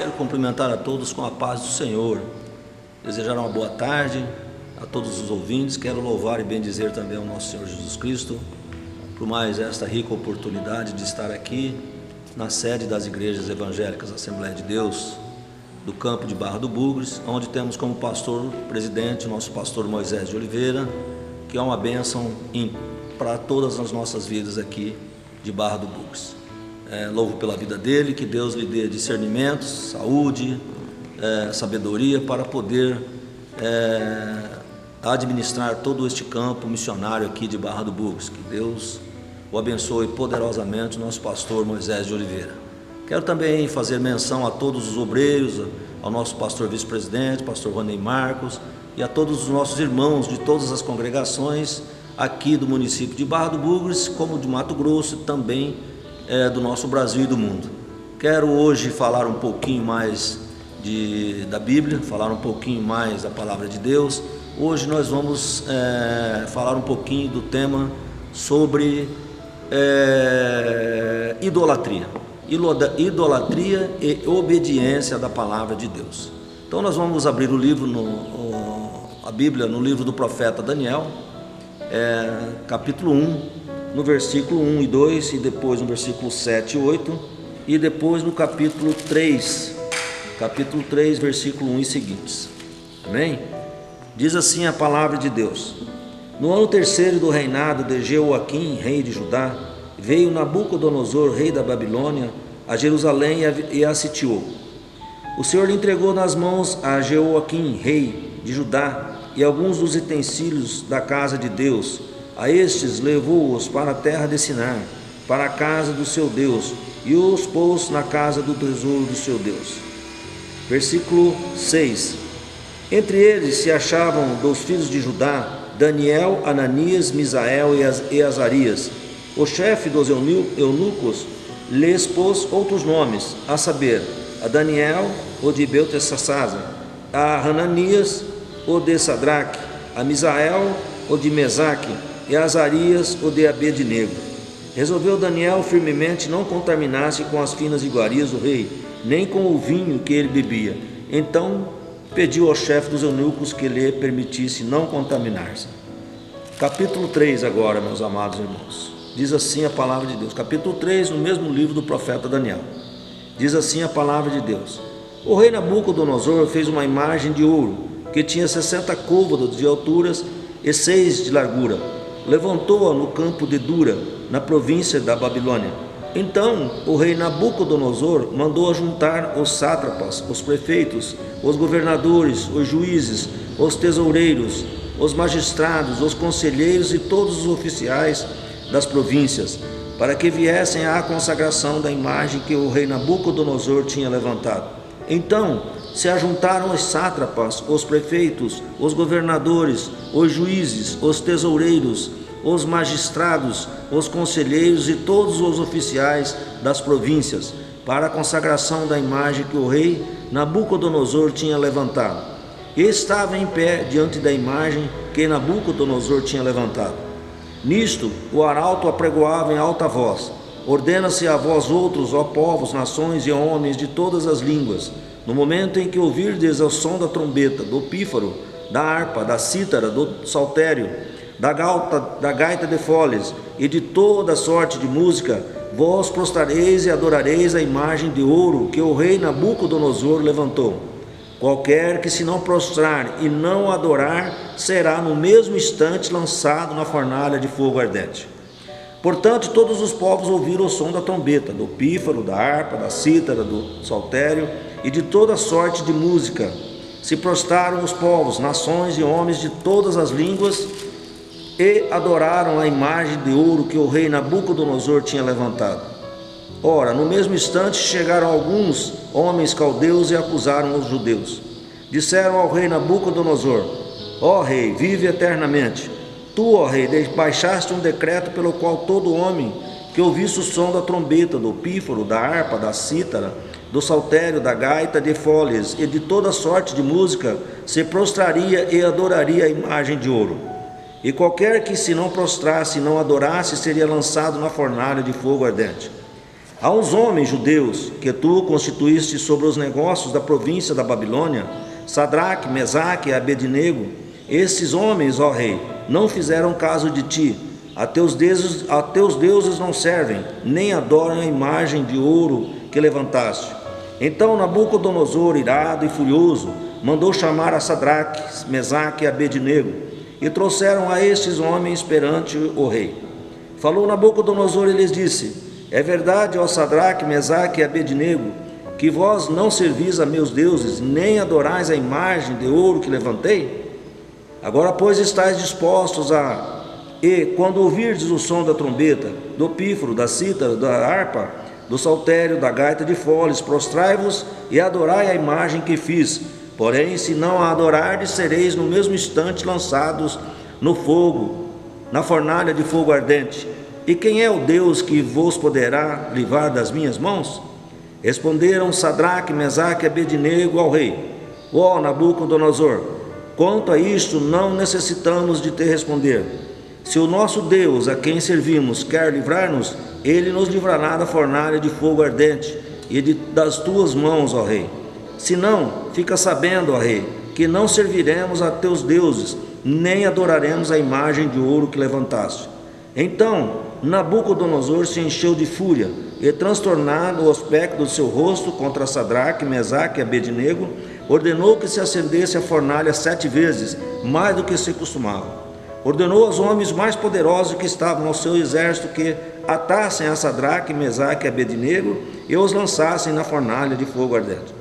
Quero cumprimentar a todos com a paz do Senhor, desejar uma boa tarde a todos os ouvintes. Quero louvar e bendizer também ao nosso Senhor Jesus Cristo por mais esta rica oportunidade de estar aqui na sede das igrejas evangélicas Assembleia de Deus do campo de Barra do Bugres, onde temos como pastor presidente o nosso pastor Moisés de Oliveira, que é uma bênção para todas as nossas vidas aqui de Barra do Bugres. Louvo pela vida dele, que Deus lhe dê discernimento, saúde, sabedoria para poder administrar todo este campo missionário aqui de Barra do Bugres. Que Deus o abençoe poderosamente, nosso pastor Moisés de Oliveira. Quero também fazer menção a todos os obreiros, ao nosso pastor vice-presidente, pastor Ronei Marcos, e a todos os nossos irmãos de todas as congregações aqui do município de Barra do Bugres, como de Mato Grosso, também do nosso Brasil e do mundo. Quero hoje falar um pouquinho mais da Bíblia, falar um pouquinho mais da Palavra de Deus. Hoje nós vamos falar um pouquinho do tema sobre idolatria e obediência da Palavra de Deus. Então nós vamos abrir o livro, a Bíblia, no livro do profeta Daniel, capítulo 1, no versículo 1 e 2, e depois no versículo 7 e 8, e depois no capítulo 3, versículo 1 e seguintes. Amém? Diz assim a palavra de Deus: No ano terceiro do reinado de Jeoaquim, rei de Judá, veio Nabucodonosor, rei da Babilônia, a Jerusalém e a sitiou. O Senhor lhe entregou nas mãos a Jeoaquim, rei de Judá, e alguns dos utensílios da casa de Deus. A estes levou-os para a terra de Sinar, para a casa do seu Deus, e os pôs na casa do tesouro do seu Deus. Versículo 6. Entre eles se achavam dos filhos de Judá Daniel, Ananias, Misael e Azarias. O chefe dos eunucos lhes pôs outros nomes, a saber, a Daniel, o de Beltesazar, a Hananias, o de Sadraque, a Misael, o de Mesaque, e Azarias, o de Abednego. Resolveu Daniel firmemente não contaminar-se com as finas iguarias do rei, nem com o vinho que ele bebia. Então pediu ao chefe dos eunucos que lhe permitisse não contaminar-se. Capítulo 3 agora, meus amados irmãos. Diz assim a palavra de Deus. Capítulo 3, no mesmo livro do profeta Daniel. Diz assim a palavra de Deus: O rei Nabucodonosor fez uma imagem de ouro, que tinha 60 côvados de alturas e 6 de largura. Levantou-a no campo de Dura, na província da Babilônia. Então o rei Nabucodonosor mandou ajuntar os sátrapas, os prefeitos, os governadores, os juízes, os tesoureiros, os magistrados, os conselheiros e todos os oficiais das províncias, para que viessem à consagração da imagem que o rei Nabucodonosor tinha levantado. Então se ajuntaram os sátrapas, os prefeitos, os governadores, os juízes, os tesoureiros, os magistrados, os conselheiros e todos os oficiais das províncias, para a consagração da imagem que o rei Nabucodonosor tinha levantado. E estava em pé diante da imagem que Nabucodonosor tinha levantado. Nisto o arauto apregoava em alta voz: Ordena-se a vós outros, ó povos, nações e homens de todas as línguas, no momento em que ouvirdes o som da trombeta, do pífaro, da harpa, da cítara, do saltério, da gaita de foles e de toda sorte de música, vós prostrareis e adorareis a imagem de ouro que o rei Nabucodonosor levantou. Qualquer que se não prostrar e não adorar, será no mesmo instante lançado na fornalha de fogo ardente. Portanto, todos os povos ouviram o som da trombeta, do pífaro, da harpa, da cítara, do saltério e de toda sorte de música. Se prostraram os povos, nações e homens de todas as línguas e adoraram a imagem de ouro que o rei Nabucodonosor tinha levantado. Ora, no mesmo instante chegaram alguns homens caldeus e acusaram os judeus. Disseram ao rei Nabucodonosor: Ó rei, vive eternamente. Tu, ó rei, baixaste um decreto pelo qual todo homem que ouvisse o som da trombeta, do pífaro, da harpa, da cítara, do saltério, da gaita de foles e de toda sorte de música, se prostraria e adoraria a imagem de ouro. E qualquer que se não prostrasse e não adorasse, seria lançado na fornalha de fogo ardente. Há uns homens judeus que tu constituíste sobre os negócios da província da Babilônia, Sadraque, Mesaque e Abednego. Esses homens, ó rei, não fizeram caso de ti. A teus deuses não servem, nem adoram a imagem de ouro que levantaste. Então Nabucodonosor, irado e furioso, mandou chamar a Sadraque, Mesaque e Abednego, e trouxeram a estes homens perante o rei. Falou Nabucodonosor e lhes disse: é verdade, ó Sadraque, Mesaque e Abednego, que vós não servis a meus deuses, nem adorais a imagem de ouro que levantei? Agora, pois, estáis dispostos e, quando ouvirdes o som da trombeta, do pífaro, da cítara, da harpa, do saltério, da gaita de foles, prostrai-vos e adorai a imagem que fiz. Porém, se não a adorardes, sereis no mesmo instante lançados no fogo, na fornalha de fogo ardente. E quem é o Deus que vos poderá livrar das minhas mãos? Responderam Sadraque, Mesaque e Abednego ao rei: ó Nabucodonosor, quanto a isto não necessitamos de te responder. Se o nosso Deus, a quem servimos, quer livrar-nos, ele nos livrará da fornalha de fogo ardente e das tuas mãos, ó rei. Se não, fica sabendo, ó rei, que não serviremos a teus deuses, nem adoraremos a imagem de ouro que levantaste. Então Nabucodonosor se encheu de fúria, e transtornado o aspecto do seu rosto contra Sadraque, Mesaque e Abednego, ordenou que se acendesse a fornalha 7 vezes, mais do que se costumava. Ordenou aos homens mais poderosos que estavam ao seu exército que atassem a Sadraque, Mesaque e Abednego e os lançassem na fornalha de fogo ardente.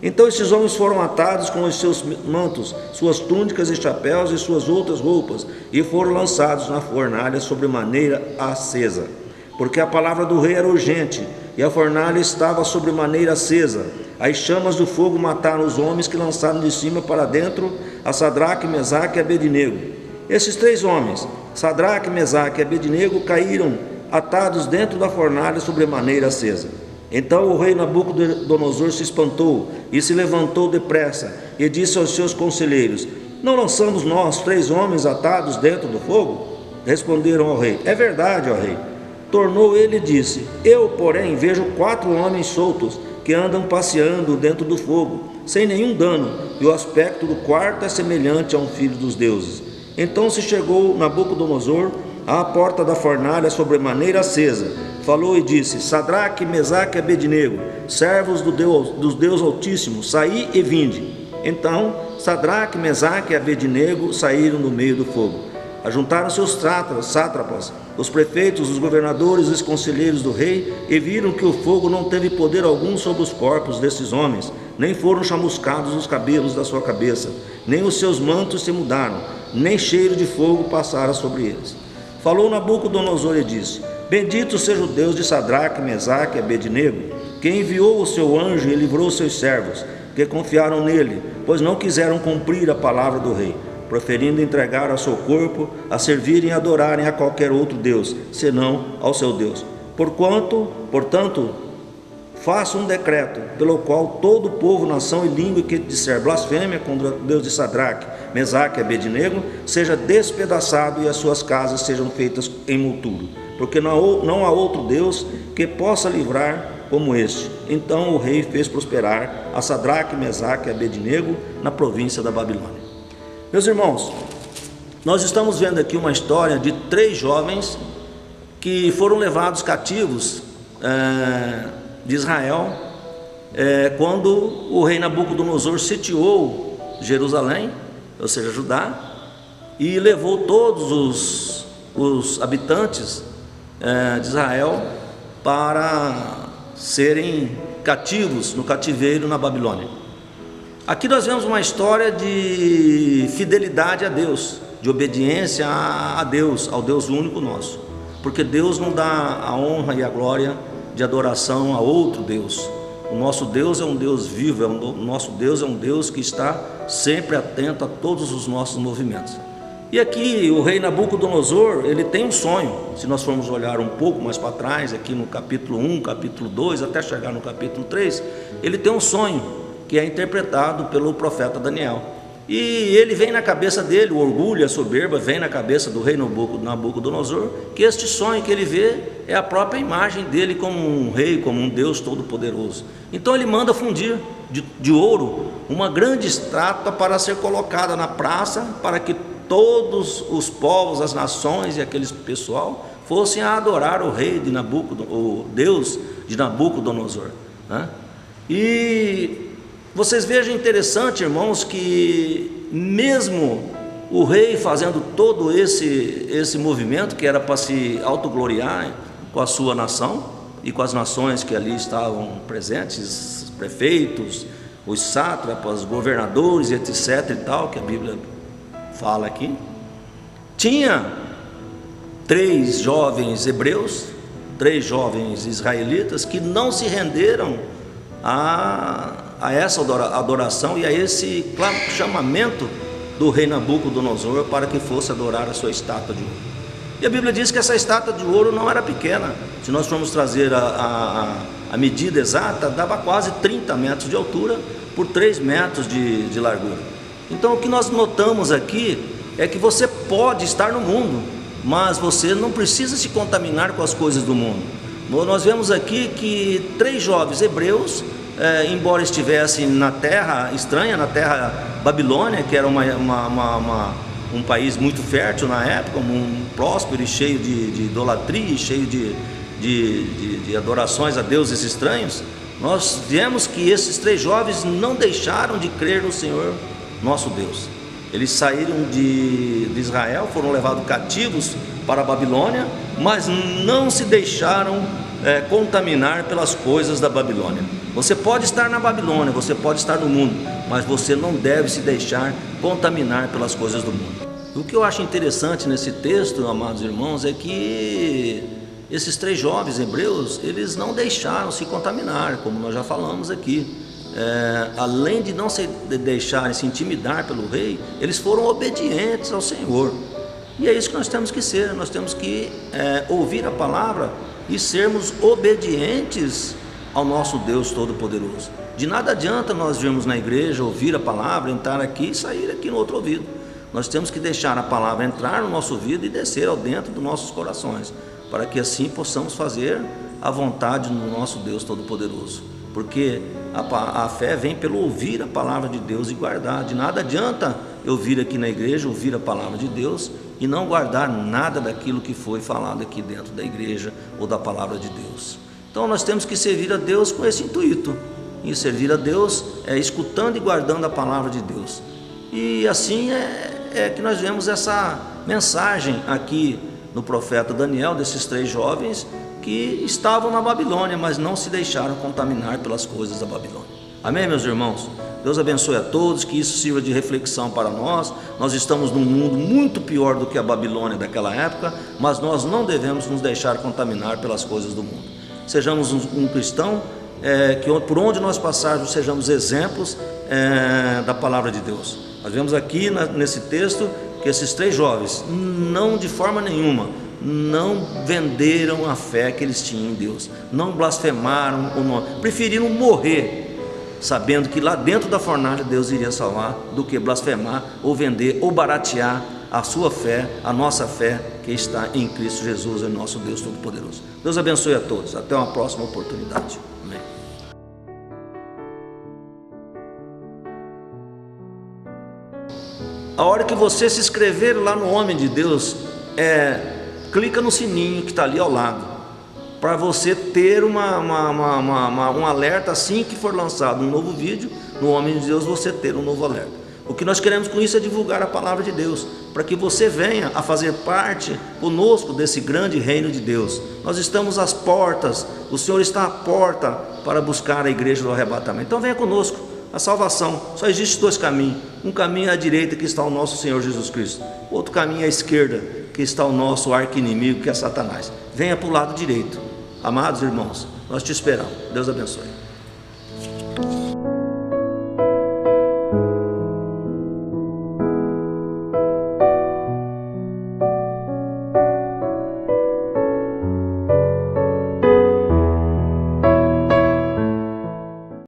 Então esses homens foram atados com os seus mantos, suas túnicas e chapéus e suas outras roupas, e foram lançados na fornalha sobremaneira acesa, porque a palavra do rei era urgente, e a fornalha estava sobremaneira acesa. As chamas do fogo mataram os homens que lançaram de cima para dentro a Sadraque, Mesaque e Abednego. Esses 3 homens, Sadraque, Mesaque e Abednego, caíram atados dentro da fornalha sobremaneira acesa. Então o rei Nabucodonosor se espantou e se levantou depressa e disse aos seus conselheiros: não lançamos nós 3 homens atados dentro do fogo? Responderam ao rei: é verdade, ó rei. Tornou ele e disse: eu, porém, vejo 4 homens soltos que andam passeando dentro do fogo, sem nenhum dano, e o aspecto do quarto é semelhante a um filho dos deuses. Então se chegou Nabucodonosor à porta da fornalha sobremaneira acesa, falou e disse: Sadraque, Mesaque e Abednego, servos dos Deus Altíssimo, saí e vinde. Então Sadraque, Mesaque e Abednego saíram do meio do fogo. Ajuntaram-se os sátrapas, os prefeitos, os governadores e os conselheiros do rei, e viram que o fogo não teve poder algum sobre os corpos desses homens, nem foram chamuscados os cabelos da sua cabeça, nem os seus mantos se mudaram, nem cheiro de fogo passara sobre eles. Falou Nabucodonosor e disse: bendito seja o Deus de Sadraque, Mesaque e Abednego, que enviou o seu anjo e livrou os seus servos, que confiaram nele, pois não quiseram cumprir a palavra do rei, preferindo entregar ao seu corpo a servirem e adorarem a qualquer outro Deus, senão ao seu Deus. Portanto, faça um decreto, pelo qual todo o povo, nação e língua que disser blasfêmia contra o Deus de Sadraque, Mesaque e Abednego, seja despedaçado e as suas casas sejam feitas em monturo, porque não há outro Deus que possa livrar como este. Então o rei fez prosperar a Sadraque, Mesaque e Abednego na província da Babilônia. Meus irmãos, nós estamos vendo aqui uma história de 3 jovens que foram levados cativos de Israel quando o rei Nabucodonosor sitiou Jerusalém, ou seja, Judá, e levou todos os habitantes de Israel para serem cativos no cativeiro na Babilônia. Aqui nós vemos uma história de fidelidade a Deus, de obediência a Deus, ao Deus único nosso, porque Deus não dá a honra e a glória de adoração a outro Deus. O nosso Deus é um Deus vivo, o nosso Deus é um Deus que está sempre atento a todos os nossos movimentos. E aqui o rei Nabucodonosor, ele tem um sonho. Se nós formos olhar um pouco mais para trás, aqui no capítulo 1, capítulo 2, até chegar no capítulo 3, ele tem um sonho que é interpretado pelo profeta Daniel. E ele vem na cabeça dele, o orgulho, a soberba, vem na cabeça do rei Nabucodonosor, que este sonho que ele vê é a própria imagem dele como um rei, como um Deus todo-poderoso. Então ele manda fundir de ouro uma grande estátua para ser colocada na praça, para que todos os povos, as nações e aqueles pessoal fossem a adorar o rei de o Deus de Nabucodonosor, né? E vocês vejam interessante, irmãos, que mesmo o rei fazendo todo esse movimento, que era para se autogloriar com a sua nação e com as nações que ali estavam presentes, os prefeitos, os sátrapas, governadores, etc e tal, que a Bíblia fala aqui, tinha 3 jovens hebreus, 3 jovens israelitas que não se renderam a essa adoração e a esse chamamento do rei Nabucodonosor para que fosse adorar a sua estátua de ouro. E a Bíblia diz que essa estátua de ouro não era pequena. Se nós formos trazer a medida exata, dava quase 30 metros de altura por 3 metros de largura. Então o que nós notamos aqui é que você pode estar no mundo, mas você não precisa se contaminar com as coisas do mundo. Nós vemos aqui que 3 jovens hebreus, embora estivessem na terra estranha, na terra Babilônia, que era um país muito fértil na época, um próspero e cheio de idolatria, cheio de adorações a deuses estranhos, nós vemos que esses 3 jovens não deixaram de crer no Senhor nosso Deus. Eles saíram de Israel, foram levados cativos para a Babilônia, mas não se deixaram contaminar pelas coisas da Babilônia. Você pode estar na Babilônia, você pode estar no mundo, mas você não deve se deixar contaminar pelas coisas do mundo. O que eu acho interessante nesse texto, amados irmãos, é que esses 3 jovens hebreus, eles não deixaram se contaminar, como nós já falamos aqui. Além de não se deixarem se intimidar pelo rei, eles foram obedientes ao Senhor. E é isso que nós temos que ser. Nós temos que ouvir a palavra e sermos obedientes ao nosso Deus Todo-Poderoso. De nada adianta nós virmos na igreja, ouvir a palavra, entrar aqui e sair aqui no outro ouvido. Nós temos que deixar a palavra entrar no nosso ouvido e descer ao dentro dos nossos corações, para que assim possamos fazer a vontade do nosso Deus Todo-Poderoso. Porque a fé vem pelo ouvir a palavra de Deus e guardar. De nada adianta eu vir aqui na igreja, ouvir a palavra de Deus e não guardar nada daquilo que foi falado aqui dentro da igreja ou da palavra de Deus. Então nós temos que servir a Deus com esse intuito. E servir a Deus é escutando e guardando a palavra de Deus. E assim é que nós vemos essa mensagem aqui no profeta Daniel, desses 3 jovens que estavam na Babilônia, mas não se deixaram contaminar pelas coisas da Babilônia. Amém, meus irmãos? Deus abençoe a todos, que isso sirva de reflexão para nós. Nós estamos num mundo muito pior do que a Babilônia daquela época, mas nós não devemos nos deixar contaminar pelas coisas do mundo. Sejamos um cristão, que por onde nós passarmos sejamos exemplos da palavra de Deus. Nós vemos aqui nesse texto que esses 3 jovens, não de forma nenhuma, não venderam a fé que eles tinham em Deus, não blasfemaram o nome, preferiram morrer, sabendo que lá dentro da fornalha Deus iria salvar, do que blasfemar ou vender ou baratear a sua fé, a nossa fé que está em Cristo Jesus, o nosso Deus Todo-Poderoso. Deus abençoe a todos, até uma próxima oportunidade. Amém. A hora que você se inscrever lá no Homem de Deus, clica no sininho que está ali ao lado, para você ter um alerta assim que for lançado um novo vídeo no Homem de Deus, você ter um novo alerta. O que nós queremos com isso é divulgar a palavra de Deus, para que você venha a fazer parte conosco desse grande reino de Deus. Nós estamos às portas, o Senhor está à porta para buscar a igreja do arrebatamento. Então venha conosco. A salvação, só existe 2 caminhos. Um caminho à direita, que está o nosso Senhor Jesus Cristo. Outro caminho à esquerda, que está o nosso arqui-inimigo, que é Satanás. Venha para o lado direito. Amados irmãos, nós te esperamos. Deus abençoe.